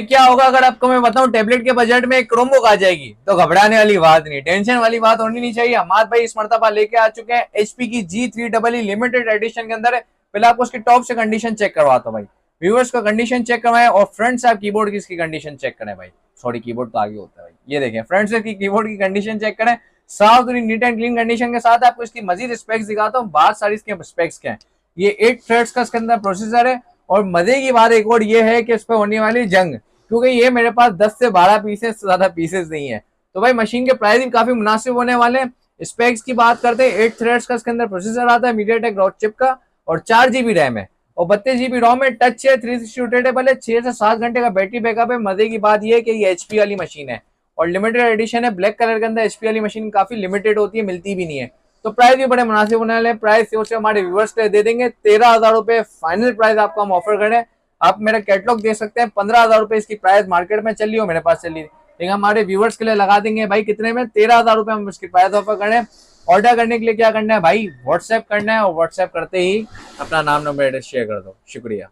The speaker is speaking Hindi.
क्या होगा अगर आपको मैं बताऊं टैबलेट के बजट में एक क्रोमबुक आ जाएगी, तो घबराने वाली बात नहीं, टेंशन वाली बात होनी नहीं चाहिए। हमारे भाई इस मर्तबा लेके आ चुके हैं HP की G3EE लिमिटेड एडिशन के अंदर है। पहले आपको उसकी टॉप से कंडीशन चेक करवाता हूं भाई, व्यूअर्स का कंडीशन चेक करवाएं और फ्रंट से आप कीबोर्ड की इसकी कंडीशन चेक करें भाई। सॉरी, कीबोर्ड तो आगे होता है भाई, ये देखें फ्रंट से कीबोर्ड की कंडीशन चेक करें, साफ सुथरी नीट एंड क्लीन कंडीशन के साथ। आपको इसकी मजीद स्पेक्स दिखाता हूँ, बात सारी इसके स्पेक्स के हैं। ये 8 थ्रेड्स का इसके अंदर प्रोसेसर है, और मजे की बात एक और ये है कि इस पर होने वाली जंग, क्योंकि ये मेरे पास 10 से 12 पीसेस से ज्यादा पीसेस नहीं है, तो भाई मशीन के प्राइस भी काफी मुनासिब होने वाले हैं। स्पेक्स की बात करते हैं, 8 थ्रेड्स का इसके अंदर प्रोसेसर आता है मीडियाटेक रॉक चिप का, और 4 GB रैम है और 32 GB रोम है। टच है, 360 रोटेटेबल है, 6 से 7 घंटे का बैटरी बैकअप है। मजे की बात ये है कि ये HP वाली मशीन है और लिमिटेड एडिशन है, ब्लैक कलर के अंदर। HP वाली मशीन काफी लिमिटेड होती है, मिलती भी नहीं है, तो प्राइस भी बड़े मुनासिब होने वाले। प्राइस सोच हमारे व्यूअर्स के लिए दे देंगे 13,000 रुपए फाइनल प्राइस आपको हम ऑफर करें। आप मेरा कैटलॉग देख सकते हैं, 15,000 रुपए इसकी प्राइस मार्केट में चल रही हो, मेरे पास चल रही है, लेकिन हमारे व्यूअर्स के लिए लगा देंगे भाई कितने में, 13,000 रुपए हम इसकी प्राइस ऑफर करें। ऑर्डर करने के लिए क्या करना है भाई, व्हाट्सएप करना है, और व्हाट्सएप करते ही अपना नाम नंबर एड्रेस शेयर कर दो। शुक्रिया।